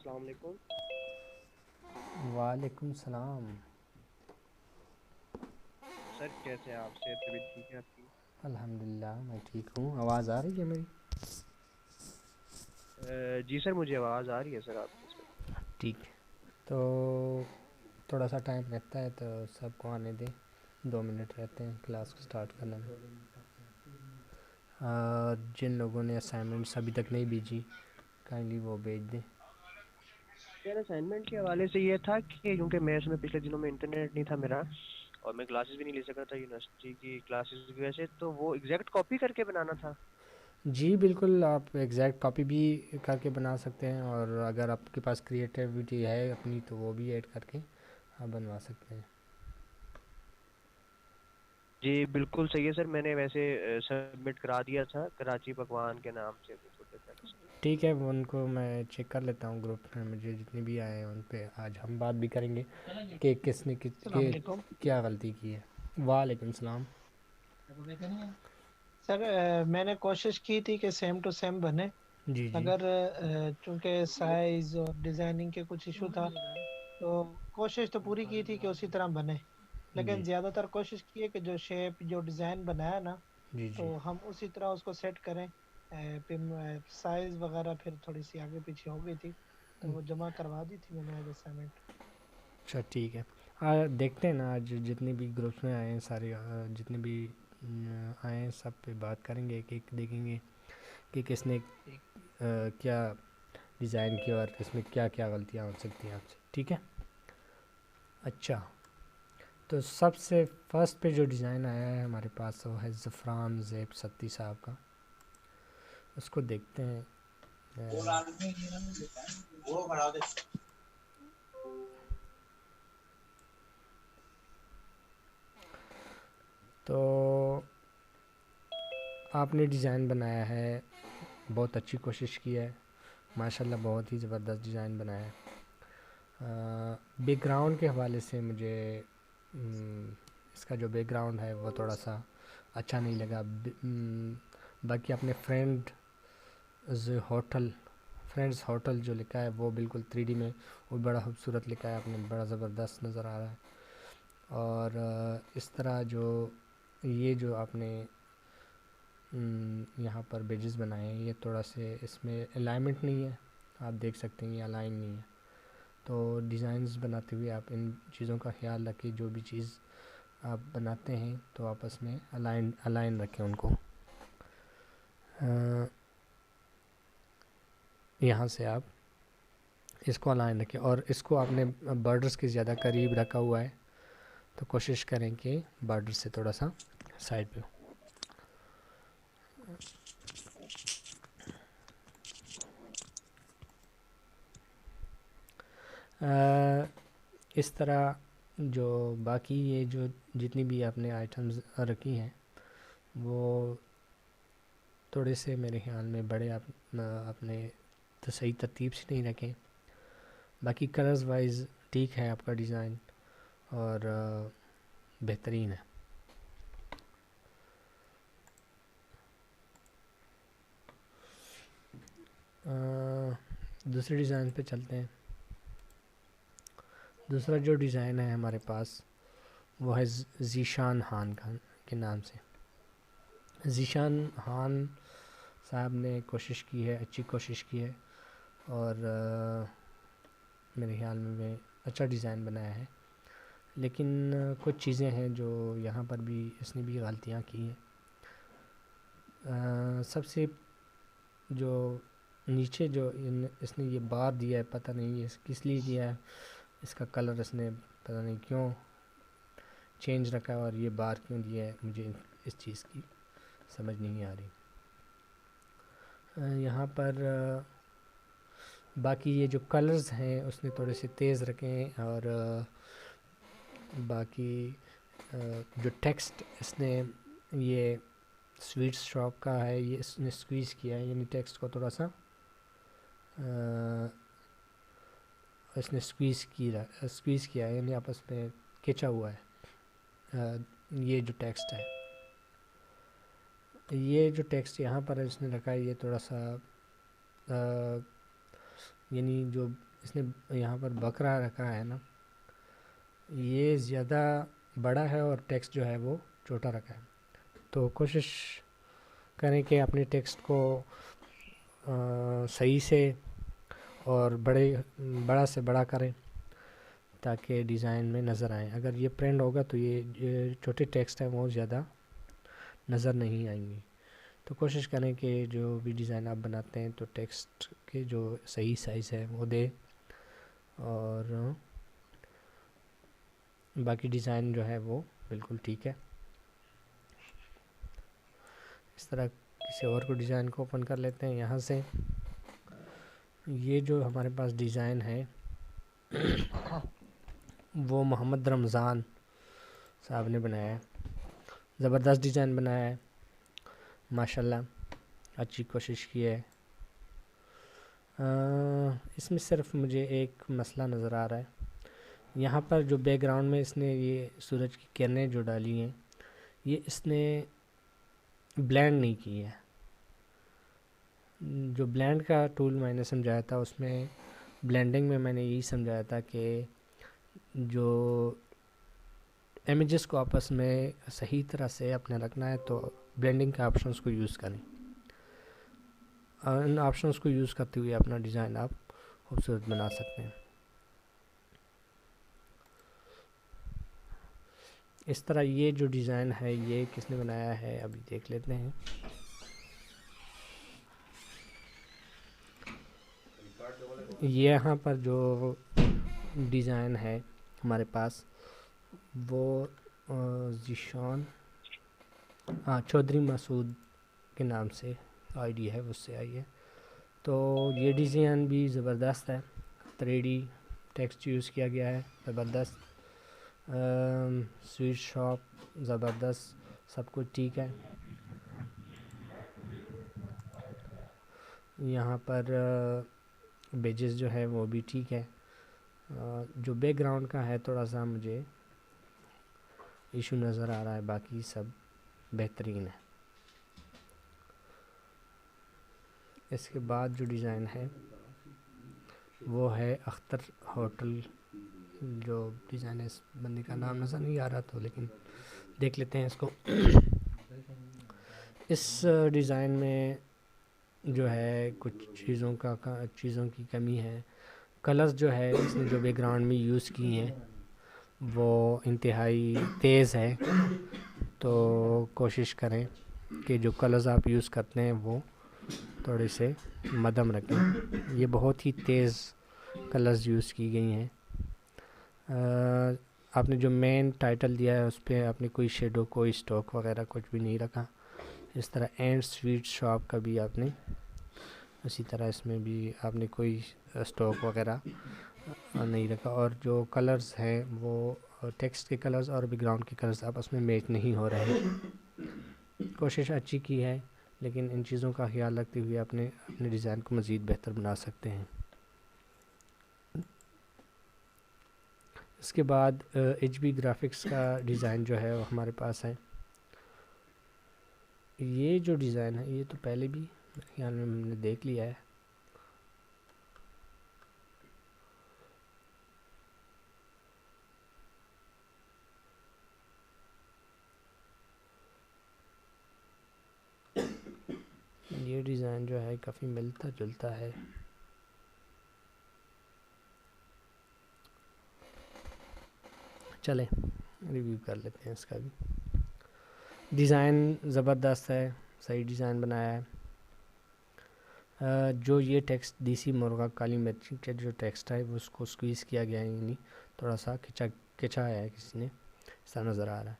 السلام علیکم. وعلیکم السلام. سر کیسے ہیں آپ؟ صحت طبیعت ٹھیک ہے آپ کی؟ الحمدللہ میں ٹھیک ہوں. آواز آ رہی ہے میری؟ جی سر مجھے آواز آ رہی ہے سر آپ کی سر. ٹھیک ہے. تو تھوڑا سا ٹائم لگتا ہے تو سب کو آنے دیں. 2 منٹ رہتے ہیں کلاس کو سٹارٹ کرنے میں. جن لوگوں نے اسائنمنٹس ابھی تک نہیں بھیجی کائنڈلی وہ بھیج دیں. سر اسائنمنٹ کے حوالے سے یہ تھا کہ کیونکہ میں پچھلے دنوں میں انٹرنیٹ نہیں تھا میرا اور میں کلاسز بھی نہیں لے سکا تھا یونیورسٹی کی کلاسز کی وجہ سے، تو وہ ایگزیکٹ کاپی کر کے بنانا تھا. جی بالکل، آپ ایگزیکٹ کاپی بھی کر کے بنا سکتے ہیں، اور اگر آپ کے پاس کریٹیوٹی ہے اپنی تو وہ بھی ایڈ کر کے آپ بنوا سکتے ہیں. جی بالکل صحیح ہے سر. میں نے ویسے سبمٹ کرا دیا تھا کراچی پکوان کے نام سے وہ چھوٹے فرینڈ سے. ٹھیک ہے، ان کو میں چیک کر لیتا ہوں. گروپ میں مجھے جتنے بھی آئے ہیں ان پہ آج ہم بات بھی کریں گے کہ کس نے السلام علیکم کیا غلطی کی ہے. وعلیکم السلام. سر، میں نے کوشش کی تھی کہ سیم ٹو سیم بنے، جی جی مگر چونکہ سائز اور ڈیزائننگ کے کچھ ایشو تھا تو کوشش تو پوری کی تھی کہ اسی طرح بنے، لیکن جی زیادہ تر کوشش کی ہے کہ جو شیپ جو ڈیزائن بنایا نا جی تو جی ہم اسی طرح اس کو سیٹ کریں. پھر سائز وغیرہ پھر تھوڑی سی آگے پیچھے ہو گئی تھی تو وہ جمع کروا دی تھی میں نے ایز اسائنمنٹ. اچھا ٹھیک ہے. دیکھتے ہیں نا آج جتنے بھی گروپس میں آئے ہیں سارے، جتنے بھی آئے ہیں سب پہ بات کریں گے. کہ دیکھیں گے کہ کس نے کیا ڈیزائن کیا اور اس میں کیا کیا غلطیاں ہو سکتی ہیں آپ سے. ٹھیک ہے. اچھا، تو سب سے فرسٹ پہ جو ڈیزائن آیا ہے ہمارے پاس وہ ہے زفران زیب ستی صاحب کا. اس کو دیکھتے ہیں. تو آپ نے ڈیزائن بنایا ہے، بہت اچھی کوشش کی ہے ماشاءاللہ، بہت ہی زبردست ڈیزائن بنایا ہے. بیک گراؤنڈ کے حوالے سے مجھے اس کا جو بیک گراؤنڈ ہے وہ تھوڑا سا اچھا نہیں لگا. باقی اپنے فرینڈز ہوٹل جو لکھا ہے وہ بالکل 3D میں وہ بڑا خوبصورت لکھا ہے آپ نے، بڑا زبردست نظر آ رہا ہے. اور اس طرح یہ جو آپ نے یہاں پر بیجز بنائے ہیں یہ تھوڑا سے اس میں الائنمنٹ نہیں ہے، آپ دیکھ سکتے ہیں یہ الائن نہیں ہے. تو ڈیزائنز بناتے ہوئے آپ ان چیزوں کا خیال رکھیں. جو بھی چیز آپ بناتے ہیں تو آپس میں الائن رکھیں ان کو. یہاں سے آپ اس کو الائن رکھیں، اور اس کو آپ نے بارڈرز کے زیادہ قریب رکھا ہوا ہے تو کوشش کریں کہ بارڈر سے تھوڑا سا سائڈ پہ ہو. اس طرح جو باقی یہ جو جتنی بھی آپ نے آئٹمز رکھی ہیں وہ تھوڑے سے میرے خیال میں بڑے آپ نے تو صحیح ترتیب سے نہیں رکھیں. باقی کلرز وائز ٹھیک ہے آپ کا ڈیزائن اور بہترین ہے. دوسرے ڈیزائن پہ چلتے ہیں. دوسرا جو ڈیزائن ہے ہمارے پاس وہ ہے ذیشان خان کے نام سے. ذیشان خان صاحب نے کوشش کی ہے، اچھی کوشش کی ہے، اور میرے خیال میں اچھا ڈیزائن بنایا ہے. لیکن کچھ چیزیں ہیں جو یہاں پر بھی اس نے بھی غلطیاں کی ہیں. سب سے جو نیچے جو اس نے یہ بار دیا ہے پتہ نہیں اس کس لیے دیا ہے. اس کا کلر اس نے پتہ نہیں کیوں چینج رکھا ہے، اور یہ بار کیوں دیا ہے مجھے اس چیز کی سمجھ نہیں آ رہی. یہاں پر باقی یہ جو کلرز ہیں اس نے تھوڑے سے تیز رکھے ہیں، اور باقی جو ٹیکسٹ اس نے یہ سویٹ شاپ کا ہے یہ اس نے سکویز کیا ہے، یعنی ٹیکسٹ کو تھوڑا سا اس نے سکویز کیا ہے، یعنی آپس میں کھینچا ہوا ہے. یہ جو ٹیکسٹ ہے، یہ جو ٹیکسٹ یہاں پر اس نے رکھا ہے یہ تھوڑا سا یعنی جو اس نے یہاں پر بکرا رکھا ہے نا، یہ زیادہ بڑا ہے اور ٹیکسٹ جو ہے وہ چھوٹا رکھا ہے. تو کوشش کریں کہ اپنے ٹیکسٹ کو صحیح سے اور بڑا سے بڑا کریں تاکہ ڈیزائن میں نظر آئیں. اگر یہ پرنٹ ہوگا تو یہ چھوٹے ٹیکسٹ ہیں وہ زیادہ نظر نہیں آئیں گی. تو کوشش کریں کہ جو بھی ڈیزائن آپ بناتے ہیں تو ٹیکسٹ کے جو صحیح سائز ہے وہ دے، اور باقی ڈیزائن جو ہے وہ بالکل ٹھیک ہے. اس طرح کسی اور کو ڈیزائن کو اوپن کر لیتے ہیں یہاں سے. یہ جو ہمارے پاس ڈیزائن ہے وہ محمد رمضان صاحب نے بنایا ہے. زبردست ڈیزائن بنایا ہے ماشاءاللہ، اچھی کوشش کی ہے. اس میں صرف مجھے ایک مسئلہ نظر آ رہا ہے. یہاں پر جو بیک گراؤنڈ میں اس نے یہ سورج کی کرنیں جو ڈالی ہیں، یہ اس نے بلینڈ نہیں کی ہے. جو بلینڈ کا ٹول میں نے سمجھایا تھا، اس میں بلینڈنگ میں نے یہی سمجھایا تھا کہ جو امیجز کو آپس میں صحیح طرح سے اپنے رکھنا ہے تو بلینڈنگ کے آپشنس کو یوز کریں. ان آپشنس کو یوز کرتے ہوئے اپنا ڈیزائن آپ خوبصورت بنا سکتے ہیں. اس طرح یہ جو ڈیزائن ہے یہ کس نے بنایا ہے ابھی دیکھ لیتے ہیں. یہاں پر جو ڈیزائن ہے ہمارے پاس وہ ذیشان چودھری مسعود کے نام سے آئی ڈی ہے، اس سے آئی ہے. تو یہ ڈیزائن بھی زبردست ہے، 3D ٹیکسٹ یوز کیا گیا ہے، زبردست. سویٹ شاپ زبردست، سب کچھ ٹھیک ہے. یہاں پر بیجز جو ہے وہ بھی ٹھیک ہے. جو بیک گراؤنڈ کا ہے تھوڑا سا مجھے ایشو نظر آ رہا ہے، باقی سب بہترین ہے. اس کے بعد جو ڈیزائن ہے وہ ہے اختر ہوٹل. جو ڈیزائن ہے اس بندے کا نام نظر نہیں آ رہا تو لیکن دیکھ لیتے ہیں اس کو. اس ڈیزائن میں جو ہے کچھ چیزوں کی کمی ہے. کلرز جو ہے اس نے جو بیک گراؤنڈ میں یوز کی ہیں وہ انتہائی تیز ہے. تو کوشش کریں کہ جو کلرز آپ یوز کرتے ہیں وہ تھوڑے سے مدھم رکھیں. یہ بہت ہی تیز کلرز یوز کی گئی ہیں. آپ نے جو مین ٹائٹل دیا ہے اس پہ آپ نے کوئی شیڈو، کوئی اسٹوک وغیرہ کچھ بھی نہیں رکھا. اس طرح اینڈ سویٹ شاپ کا بھی آپ نے اسی طرح اس میں بھی آپ نے کوئی اسٹوک وغیرہ نہیں رکھا. اور جو کلرز ہیں وہ ٹیکسٹ کے کلرز اور بیک گراؤنڈ کے کلرز آپس میں میچ نہیں ہو رہے. کوشش اچھی کی ہے لیکن ان چیزوں کا خیال رکھتے ہوئے اپنے ڈیزائن کو مزید بہتر بنا سکتے ہیں. اس کے بعد ایچ بی گرافکس کا ڈیزائن جو ہے وہ ہمارے پاس ہے. یہ جو ڈیزائن ہے یہ تو پہلے بھی میرے خیال میں ہم نے دیکھ لیا ہے. یہ ڈیزائن جو ہے کافی ملتا جلتا ہے. چلیں ریویو کر لیتے ہیں اس کا بھی. ڈیزائن زبردست ہے، صحیح ڈیزائن بنایا ہے. جو یہ ٹیکسٹ دیسی مرغا کالی مرچی کا جو ٹیکسٹ ہے وہ اس کو سکویز کیا گیا ہے، یعنی تھوڑا سا کھچایا ہے کسی نے، ایسا نظر آ رہا ہے.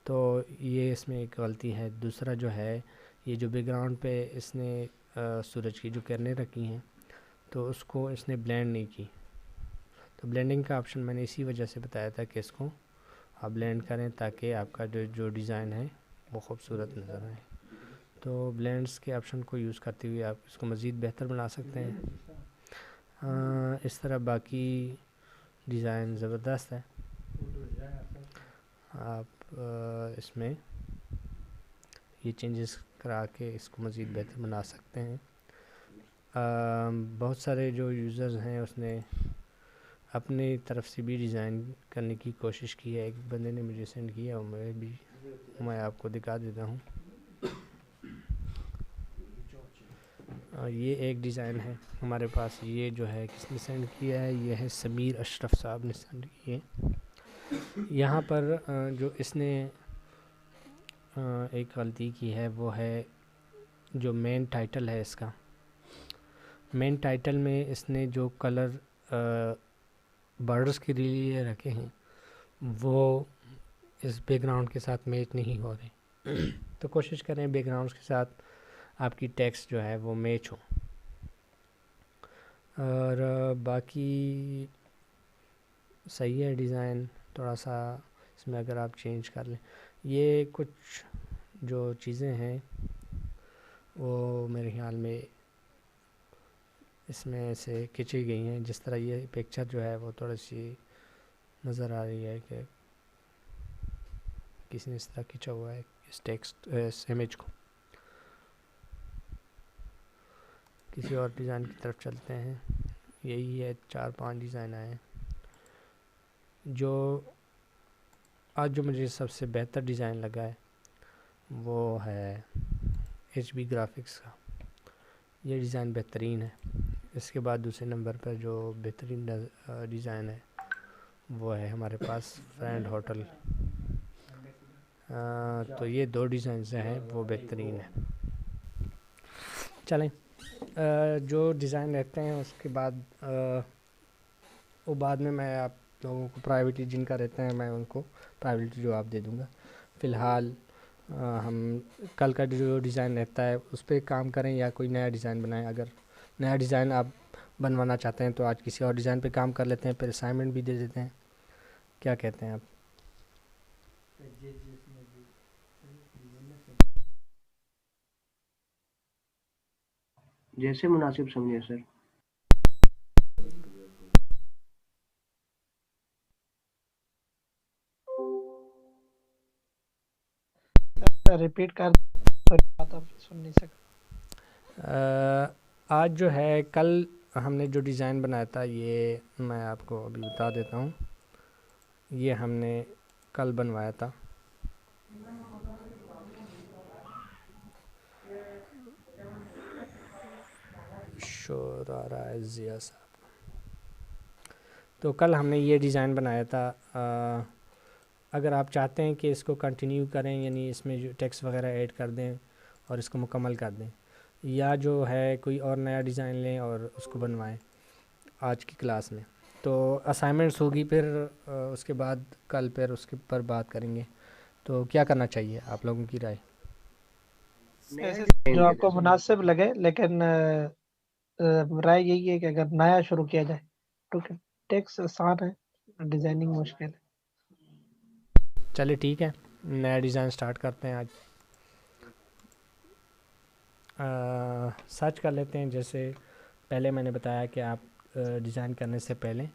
تو یہ اس میں ایک غلطی ہے. دوسرا جو ہے یہ جو بیک گراؤنڈ پہ اس نے سورج کی جو کرنیں رکھی ہیں تو اس کو اس نے بلینڈ نہیں کی. تو بلینڈنگ کا آپشن میں نے اسی وجہ سے بتایا تھا کہ اس کو آپ بلینڈ کریں تاکہ آپ کا جو ڈیزائن ہے وہ خوبصورت نظر آئے. تو بلینڈس کے آپشن کو یوز کرتے ہوئے آپ اس کو مزید بہتر بنا سکتے ہیں. اس طرح باقی ڈیزائن زبردست ہے. آپ اس میں یہ چینجز کرا کے اس کو مزید بہتر بنا سکتے ہیں. بہت سارے جو یوزرز ہیں اس نے اپنی طرف سے بھی ڈیزائن کرنے کی کوشش کی ہے. ایک بندے نے مجھے سینڈ کیا اور میں آپ کو دکھا دیتا ہوں. یہ ایک ڈیزائن ہے ہمارے پاس. یہ جو ہے کس نے سینڈ کیا ہے؟ یہ ہے سمیر اشرف صاحب نے سینڈ کیے. یہاں پر جو اس نے ایک غلطی کی ہے وہ ہے جو مین ٹائٹل ہے اس کا. مین ٹائٹل میں اس نے جو کلر بارڈرز کے لیے رکھے ہیں وہ اس بیک گراؤنڈ کے ساتھ میچ نہیں ہو رہے. تو کوشش کریں بیک گراؤنڈس کے ساتھ آپ کی ٹیکسٹ جو ہے وہ میچ ہو. اور باقی صحیح ہے ڈیزائن. تھوڑا سا اس میں اگر آپ چینج کر لیں. یہ کچھ جو چیزیں ہیں وہ میرے خیال میں اس میں سے کھینچی گئی ہیں. جس طرح یہ پکچر جو ہے وہ تھوڑی سی نظر آ رہی ہے کہ کسی نے اس طرح کھینچا ہوا ہے اس ٹیکسٹ اس امیج کو. کسی اور ڈیزائن کی طرف چلتے ہیں. یہی ہے 4-5 ڈیزائن آئے ہیں. جو آج جو مجھے سب سے بہتر ڈیزائن لگا ہے وہ ہے ایچ بی گرافکس کا. یہ ڈیزائن بہترین ہے. اس کے بعد دوسرے نمبر پر جو بہترین ڈیزائن ہے وہ ہے ہمارے پاس فرینڈ ہوٹل. تو یہ 2 ڈیزائنز ہیں وہ بہترین ہیں. چلیں جو ڈیزائن رہتے ہیں اس کے بعد وہ بعد میں آپ لوگوں کو پرائیویٹلی جن کا رہتا ہے میں ان کو پرائیویٹلی جواب دے دوں گا. فی الحال ہم کل کا جو ڈیزائن رہتا ہے اس پہ کام کریں یا کوئی نیا ڈیزائن بنائیں. اگر نیا ڈیزائن آپ بنوانا چاہتے ہیں تو آج کسی اور ڈیزائن پہ کام کر لیتے ہیں, پھر اسائنمنٹ بھی دے دیتے ہیں. کیا کہتے ہیں آپ؟ جیسے مناسب سمجھے سر. ریپیٹ کر بات آپ سن نہیں سکا. آج جو ہے کل ہم نے جو ڈیزائن بنایا تھا یہ میں آپ کو ابھی بتا دیتا ہوں. یہ ہم نے کل بنوایا تھا. شور آ رہا ہے ضیاء صاحب. تو کل ہم نے یہ ڈیزائن بنایا تھا. اگر آپ چاہتے ہیں کہ اس کو کنٹینیو کریں یعنی اس میں جو ٹیکسٹ وغیرہ ایڈ کر دیں اور اس کو مکمل کر دیں, یا جو ہے کوئی اور نیا ڈیزائن لیں اور اس کو بنوائیں آج کی کلاس میں, تو اسائنمنٹس ہوگی پھر اس کے بعد کل پھر اس کے پر بات کریں گے. تو کیا کرنا چاہیے آپ لوگوں کی رائے؟ جو آپ کو مناسب لگے, لیکن رائے یہی ہے کہ اگر نیا شروع کیا جائے کیونکہ ٹیکسٹ آسان ہے, ڈیزائننگ مشکل ہے. چلے ٹھیک ہے, نیا ڈیزائن سٹارٹ کرتے ہیں. آج سرچ کر لیتے ہیں. جیسے پہلے میں نے بتایا کہ آپ ڈیزائن کرنے سے پہلے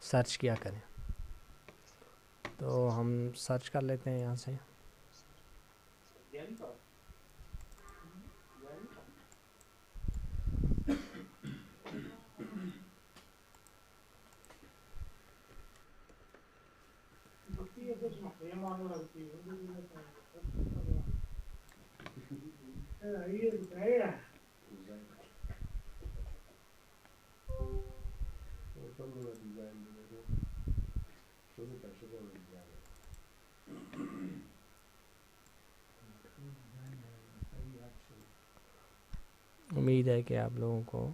سرچ کیا کریں, تو ہم سرچ کر لیتے ہیں یہاں سے. امید ہے کہ آپ لوگوں کو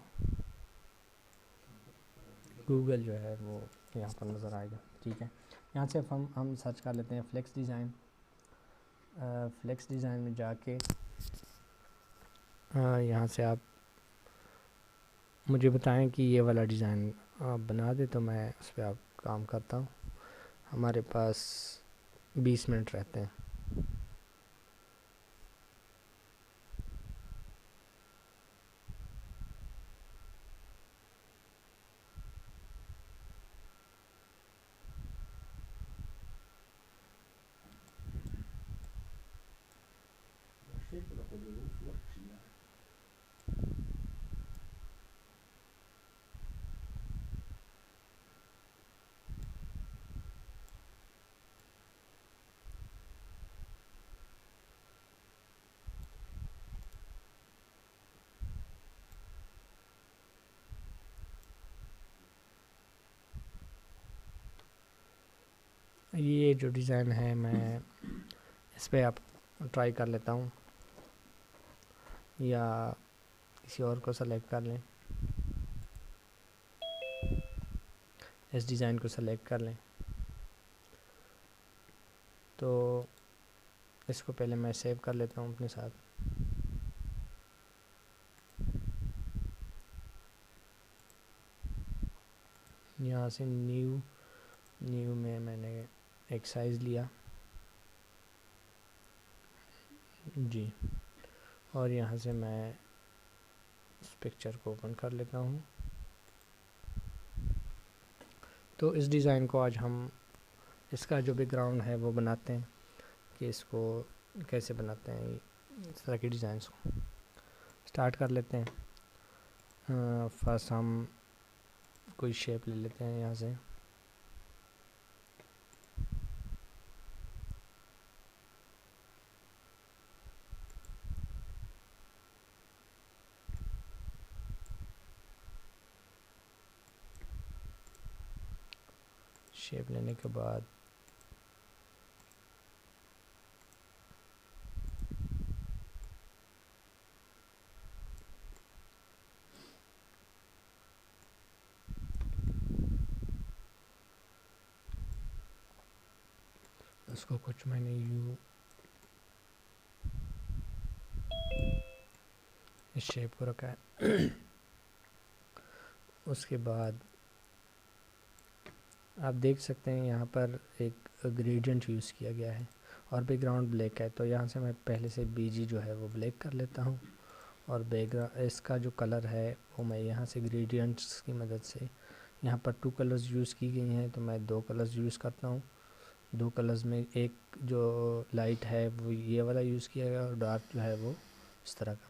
گوگل جو ہے وہ یہاں پر نظر آئے گا. ٹھیک ہے, یہاں سے ہم سرچ کر لیتے ہیں فلیکس ڈیزائن. فلیکس ڈیزائن میں جا کے یہاں سے آپ مجھے بتائیں کہ یہ والا ڈیزائن آپ بنا دیں تو میں اس پہ آپ کام کرتا ہوں. ہمارے پاس 20 منٹ رہتے ہیں. یہ جو ڈیزائن ہے میں اس پہ آپ ٹرائی کر لیتا ہوں، یا کسی اور کو سلیکٹ کر لیں، اس ڈیزائن کو سلیکٹ کر لیں. تو اس کو پہلے میں سیو کر لیتا ہوں اپنے ساتھ. یہاں سے نیو میں نے ایک سائز لیا جی، اور یہاں سے میں اس پکچر کو اوپن کر لیتا ہوں. تو اس ڈیزائن کو آج ہم اس کا جو بیک گراؤنڈ ہے وہ بناتے ہیں، کہ اس کو کیسے بناتے ہیں اس طرح کی ڈیزائنس کو. سٹارٹ کر لیتے ہیں. فرسٹ ہم کوئی شیپ لے لیتے ہیں یہاں سے. شیپ لینے کے بعد اس کو کچھ میں نے اس شیپ کو رکھا ہے. اس کے بعد آپ دیکھ سکتے ہیں یہاں پر ایک گریڈینٹ یوز کیا گیا ہے اور بیک گراؤنڈ بلیک ہے، تو یہاں سے میں پہلے سے بی جی جو ہے وہ بلیک کر لیتا ہوں، اور اس کا جو کلر ہے وہ میں یہاں سے گریڈینٹس کی مدد سے، یہاں پر 2 کلرز یوز کی گئی ہیں تو میں 2 کلرز یوز کرتا ہوں. 2 کلرز میں ایک جو لائٹ ہے وہ یہ والا یوز کیا گیا اور ڈارک جو ہے وہ اس طرح کا.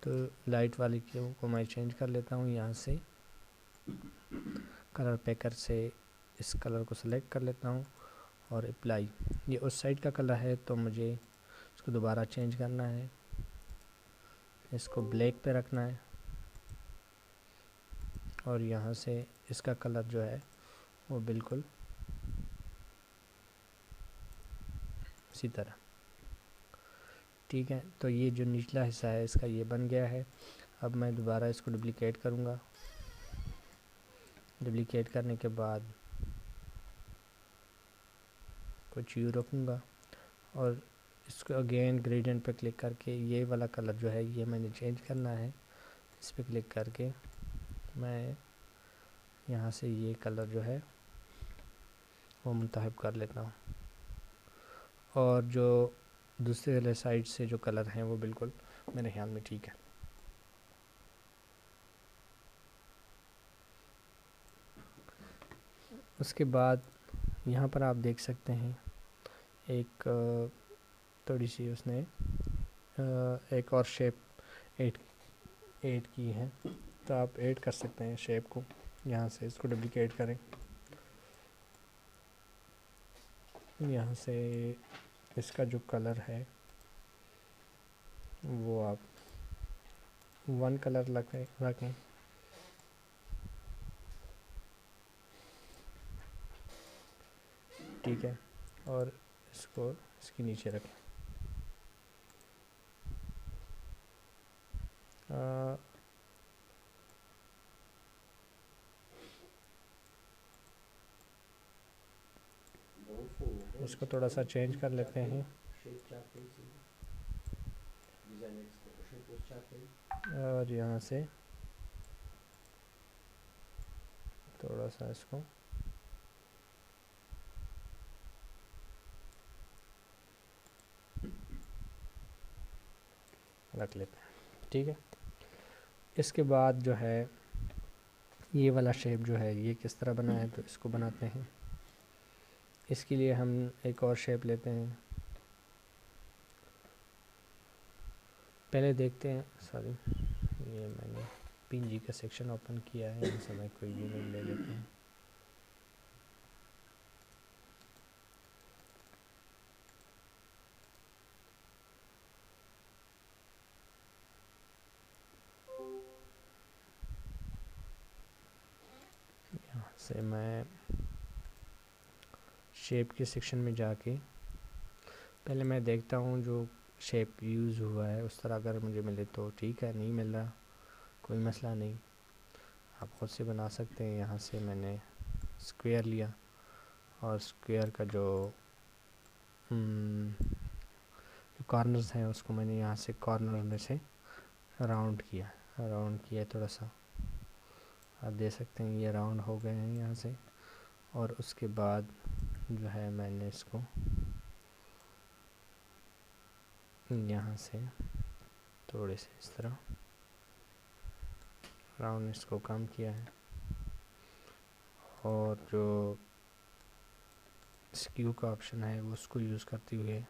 تو لائٹ والی کو میں چینج کر لیتا ہوں، یہاں سے کلر پیکر سے اس کلر کو سلیکٹ کر لیتا ہوں اور اپلائی. یہ اس سائڈ کا کلر ہے تو مجھے اس کو دوبارہ چینج کرنا ہے، اس کو بلیک پہ رکھنا ہے، اور یہاں سے اس کا کلر جو ہے وہ بالکل اسی طرح. ٹھیک ہے، تو یہ جو نچلا حصہ ہے اس کا یہ بن گیا ہے. اب میں دوبارہ اس کو ڈپلیکیٹ کروں گا. ڈپلیکیٹ کرنے کے بعد کچھ یوں رکھوں گا اور اس کو اگین گریڈینٹ پہ کلک کر کے یہ والا کلر جو ہے یہ میں نے چینج کرنا ہے. اس پہ کلک کر کے میں یہاں سے یہ کلر جو ہے وہ منتخب کر لیتا ہوں، اور جو دوسرے والے سائڈ سے جو کلر ہیں وہ بالکل میرے خیال میں ٹھیک ہے. اس کے بعد یہاں پر آپ دیکھ سکتے ہیں ایک تھوڑی سی اس نے ایک اور شیپ ایڈ کی ہے، تو آپ ایڈ کر سکتے ہیں شیپ کو. یہاں سے اس کو ڈپلیکیٹ کریں، یہاں سے اس کا جو کلر ہے وہ آپ 1 کلر رکھیں. ٹھیک ہے، اور اس کو اس کے نیچے رکھیں. اس کو تھوڑا سا چینج کر لیتے ہیں اور یہاں سے تھوڑا سا اس کو رکھ لیتے ہیں. ٹھیک ہے، اس کے بعد جو ہے یہ والا شیپ جو ہے یہ کس طرح بنا ہے تو اس کو بناتے ہیں. اس کے لیے ہم ایک اور شیپ لیتے ہیں. پہلے دیکھتے ہیں، سوری یہ میں نے پی جی کا سیکشن اوپن کیا ہے، یہاں سے میں کوئی بھی امیج لے لیتا ہوں. یہاں سے میں شیپ کے سیکشن میں جا کے پہلے میں دیکھتا ہوں جو شیپ یوز ہوا ہے اس طرح اگر مجھے ملے تو ٹھیک ہے، نہیں مل رہا کوئی مسئلہ نہیں، آپ خود سے بنا سکتے ہیں۔ یہاں سے میں نے اسکوئر لیا اور اسکوئر کا جو کارنرز ہیں اس کو میں نے یہاں سے کارنر میں سے راؤنڈ کیا تھوڑا سا، آپ دیکھ سکتے ہیں یہ راؤنڈ ہو گئے ہیں یہاں سے۔ اور اس کے بعد جو ہے میں نے اس کو یہاں سے تھوڑے سے اس طرح راؤنڈ اس کو کم کیا ہے، اور جو اسکیو کا آپشن ہے وہ اس کو یوز کرتے ہوئے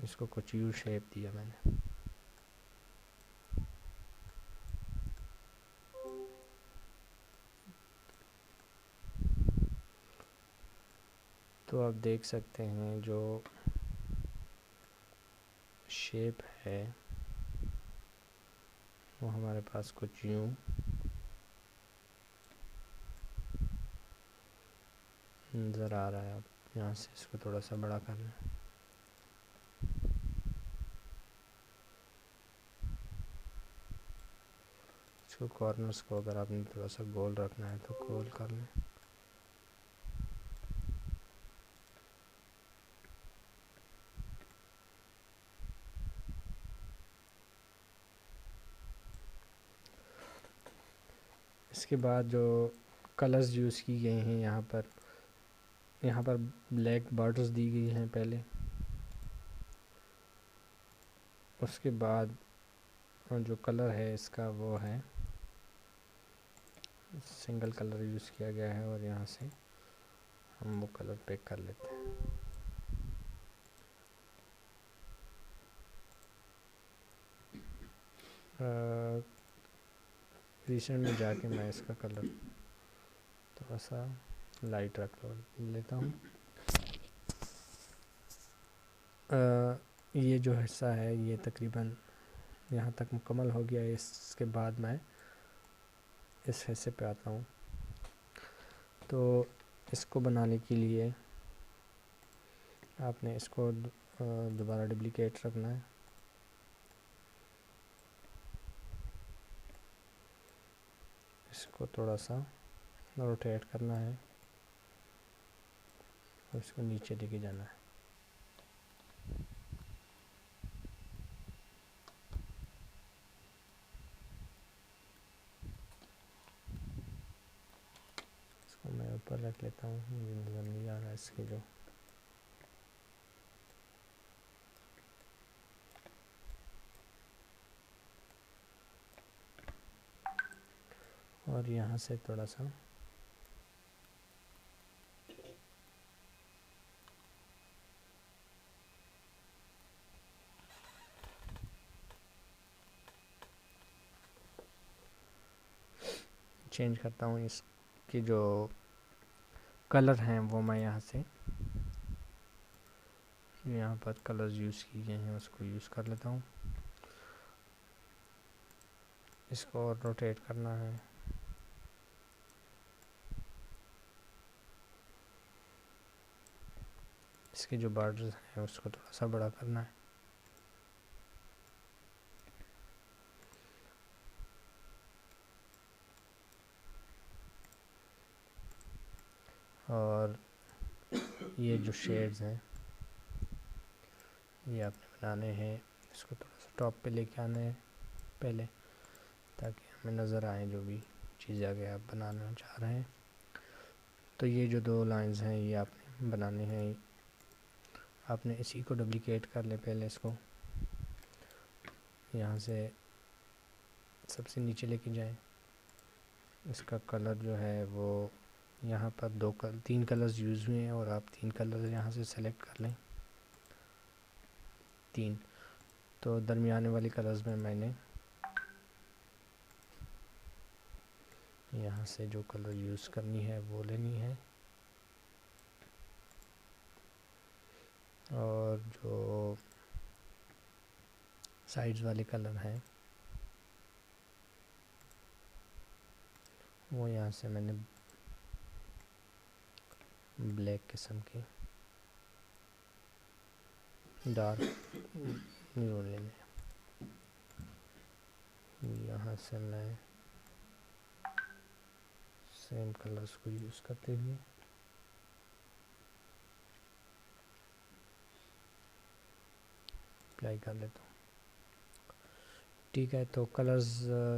اس کو کچھ یو شیپ دیا میں نے۔ تو آپ دیکھ سکتے ہیں جو شیپ ہے وہ ہمارے پاس کچھ یوں نظر آ رہا ہے۔ آپ یہاں سے اس کو تھوڑا سا بڑا کر لیں۔ اس کو کارنرز کو اگر آپ نے تھوڑا سا گول رکھنا ہے تو گول کر لیں۔ اس کے بعد جو کلرز یوز کی گئے ہیں یہاں پر بلیک بارڈرز دی گئی ہیں پہلے، اس کے بعد جو کلر ہے اس کا وہ ہے سنگل کلر یوز کیا گیا ہے، اور یہاں سے ہم وہ کلر پک کر لیتے ہیں۔ ریسنٹ میں جا کے میں اس کا کلر تھوڑا سا لائٹ رکھ لیتا ہوں۔ یہ جو حصہ ہے یہ تقریباً یہاں تک مکمل ہو گیا ہے۔ اس کے بعد میں اس حصے پہ آتا ہوں۔ تو اس کو بنانے کے لیے آپ نے اس کو دوبارہ ڈپلیکیٹ رکھنا ہے، اس کو تھوڑا سا روٹیٹ کرنا ہے اور اس کو نیچے لے کے جانا ہے۔ اس کو میں اوپر رکھ لیتا ہوں، مجھے نظر نہیں آ رہا اس کے جو اور یہاں سے تھوڑا سا چینج کرتا ہوں۔ اس کے جو کلر ہیں وہ میں یہاں سے یہاں پر کلرز یوز کی گئے ہیں اس کو یوز کر لیتا ہوں۔ اس کو اور روٹیٹ کرنا ہے، اس کے جو بارڈرز ہیں اس کو تھوڑا سا بڑا کرنا ہے۔ اور یہ جو شیڈز ہیں یہ آپ نے بنانے ہیں، اس کو تھوڑا سا ٹاپ پہ لے کے آنا ہے پہلے، تاکہ ہمیں نظر آئیں جو بھی چیزیں آگے آپ بنانا چاہ رہے ہیں۔ تو یہ جو دو لائنز ہیں یہ آپ نے بنانے ہیں، آپ نے اسی کو ڈپلیکیٹ کر لیں پہلے، اس کو یہاں سے سب سے نیچے لے کے جائیں۔ اس کا کلر جو ہے وہ یہاں پر تین کلرز یوز ہوئے ہیں، اور آپ تین کلرز یہاں سے سلیکٹ کر لیں، تین۔ تو درمیانے والی کلرز میں نے یہاں سے جو کلر یوز کرنی ہے وہ لینی ہے، اور جو سائڈز والے کلر ہیں وہ یہاں سے میں نے بلیک قسم کی ڈارک نیون لے لیں. یہاں سے میں سیم کلرز کو یوز کرتے ہوئے اپلائی کر لیتا ہوں. ٹھیک ہے، تو کلرز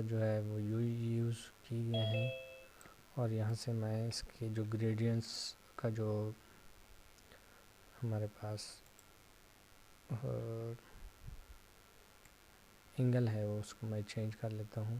جو ہے وہ یوز کی گئے ہیں، اور یہاں سے میں اس کے جو گریڈینٹس کا جو ہمارے پاس اینگل ہے وہ اس کو میں چینج کر لیتا ہوں.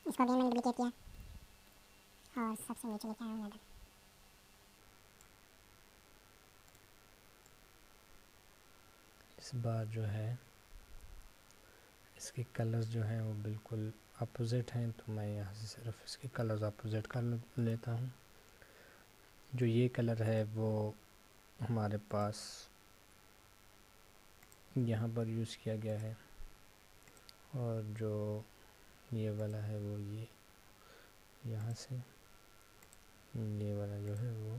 اس کو اگین میں نے ڈپلیکیٹ کیا اور سب سے نیچے لے کے آیا ہوں ادھر. اس بار جو ہے اس کے کلرز جو ہیں وہ بالکل اپوزٹ ہیں، تو میں یہاں سے صرف اس کے کلرز اپوزٹ کر لیتا ہوں. جو یہ کلر ہے وہ ہمارے پاس یہاں پر یوز کیا گیا ہے، اور جو یہ والا ہے وہ یہ یہاں سے، یہ والا جو ہے وہ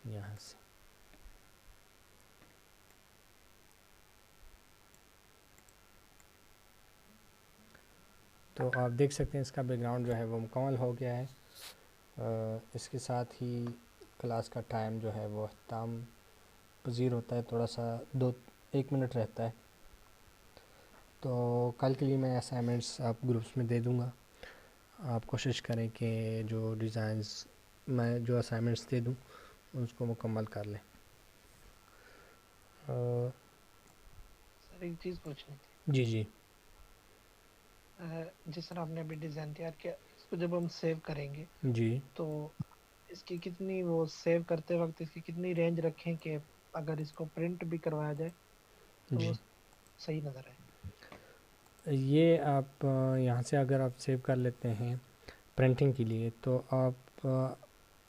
یہاں سے. تو آپ دیکھ سکتے ہیں اس کا بیک گراؤنڈ جو ہے وہ مکمل ہو گیا ہے. اس کے ساتھ ہی کلاس کا ٹائم جو ہے وہ اختتام پذیر ہوتا ہے، تھوڑا سا 1 منٹ رہتا ہے. تو کل کے لیے میں اسائنمنٹس آپ گروپس میں دے دوں گا. آپ کوشش کریں کہ جو ڈیزائنز میں جو اسائنمنٹس دے دوں اس کو مکمل کر لیں. سر ایک چیز پوچھنی تھی. جی جی جس طرح آپ نے ابھی ڈیزائن تیار کیا، اس کو جب ہم سیو کریں گے جی تو اس کی کتنی، وہ سیو کرتے وقت اس کی کتنی رینج رکھیں کہ اگر اس کو پرنٹ بھی کروایا جائے تو وہ جی صحیح نظر آئے؟ یہ آپ یہاں سے اگر آپ سیو کر لیتے ہیں پرنٹنگ کے لیے، تو آپ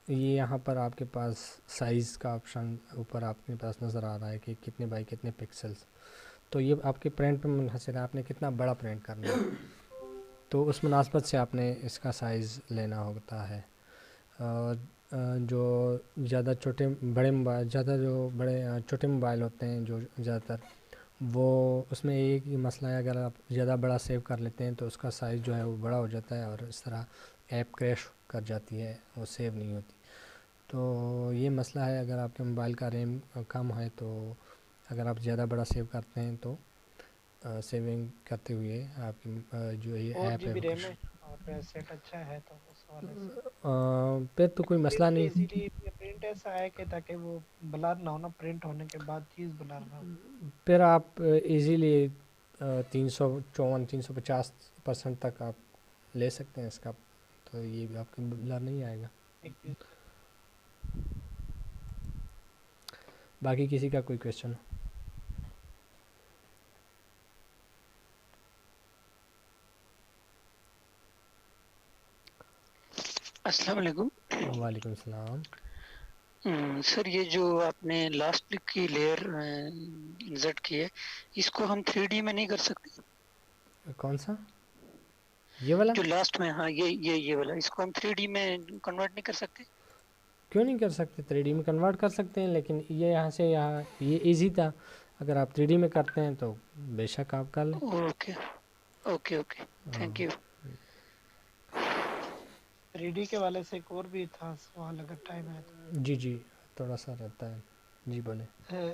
یہ یہاں پر آپ کے پاس سائز کا آپشن اوپر آپ کے پاس نظر آ رہا ہے کہ کتنے بائی کتنے پکسلز. تو یہ آپ کے پرنٹ پہ منحصر ہے، آپ نے کتنا بڑا پرنٹ کرنا ہے، تو اس مناسبت سے آپ نے اس کا سائز لینا ہوتا ہے. جو زیادہ چھوٹے موبائل ہوتے ہیں جو زیادہ تر، وہ اس میں ایک ہی مسئلہ ہے، اگر آپ زیادہ بڑا سیو کر لیتے ہیں تو اس کا سائز جو ہے وہ بڑا ہو جاتا ہے، اور اس طرح ایپ کریش کر جاتی ہے، وہ سیو نہیں ہوتی. تو یہ مسئلہ ہے. اگر آپ کے موبائل کا ریم کم ہے تو اگر آپ زیادہ بڑا سیو کرتے ہیں تو سیونگ کرتے ہوئے آپ کی جو یہ 4 ایپ جی ہے بی وہ ریم ہے اور سیٹ اچھا ہے تو اس حوالے سے پھر تو کوئی مسئلہ پرنٹ نہیں. ایزیلی پرنٹ ایسا ہے کہ تاکہ وہ بلر نہ ہونا، پرنٹ ہونے کے بعد چیز بلر نہ ہو. پھر آپ ایزیلی 354-350% تک آپ لے سکتے ہیں اس کا، تو یہ بھی آپ کے بلر نہیں آئے گا. باقی کسی کا کوئی کویشچن ہو؟ السلام علیکم. وعلیکم السلام. سر یہ جو آپ نے لاسٹ کی لیئر انسرٹ کی ہے، اس کو ہم 3D میں نہیں کر سکتے؟ کون سا؟ یہ والا؟ جو لاسٹ میں، ہاں یہ والا، اس کو ہم 3D میں کنورٹ نہیں کر سکتے؟ کیوں نہیں کر سکتے؟ 3D میں کنورٹ کر سکتے ہیں، لیکن یہ یہاں سے یہاں یہ ایزی تھا. اگر آپ 3D میں کرتے ہیں تو بے شک آپ کر لیں. Okay okay okay, thank you. 3D کے والے سے ایک اور بھی تھا سوال، اگر ٹائم ہے تو. جی جی تھوڑا سا رہتا ہے. جی بولیں.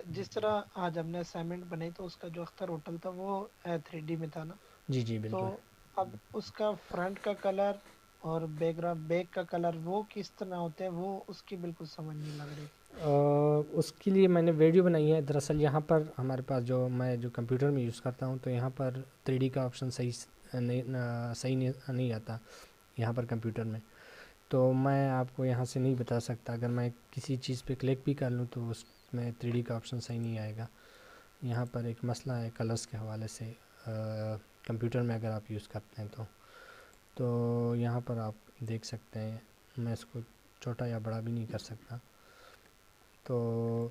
جس طرح آج ہم نے اسائنمنٹ بنائی تو اس کا جو اختر ہوٹل تھا وہ 3D میں تھا نا، جی جی تو بالکل. اب اس کا فرنٹ کا کلر اور بیک کا کلر وہ کس طرح ہوتے ہیں، وہ اس کی بالکل سمجھ نہیں لگ رہی تھی. اس کے لیے میں نے ویڈیو بنائی ہے. دراصل یہاں پر ہمارے پاس جو کمپیوٹر میں یوز کرتا ہوں، تو یہاں پر 3D کا آپشن صحیح نہیں آتا یہاں پر کمپیوٹر میں. تو میں آپ کو یہاں سے نہیں بتا سکتا. اگر میں کسی چیز پہ کلک بھی کر لوں تو اس میں 3D کا آپشن صحیح نہیں آئے گا. یہاں پر ایک مسئلہ ہے کلرز کے حوالے سے کمپیوٹر میں اگر آپ یوز کرتے ہیں تو یہاں پر آپ دیکھ سکتے ہیں. میں اس کو چھوٹا یا بڑا بھی نہیں کر سکتا, تو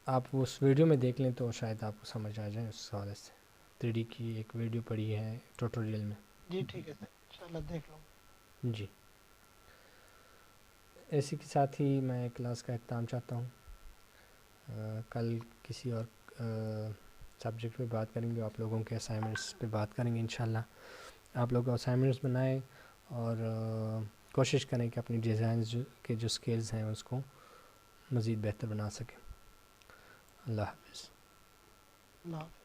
آپ اس ویڈیو میں دیکھ لیں تو شاید آپ کو سمجھ آ جائے اس حوالے سے. 3D کی ایک ویڈیو پڑی ہے ٹوٹوریل میں. جی ٹھیک ہے سر, انشاءاللہ دیکھ لوں. جی, اسی کے ساتھ ہی میں کلاس کا اختتام چاہتا ہوں. کل کسی اور سبجیکٹ پہ بات کریں گے, آپ لوگوں کے اسائنمنٹس پہ بات کریں گے انشاءاللہ. آپ لوگ اسائنمنٹس بنائیں اور کوشش کریں کہ اپنی ڈیزائنز کے جو سکلز ہیں اس کو مزید بہتر بنا سکیں. اللہ حافظ. اللہ حافظ.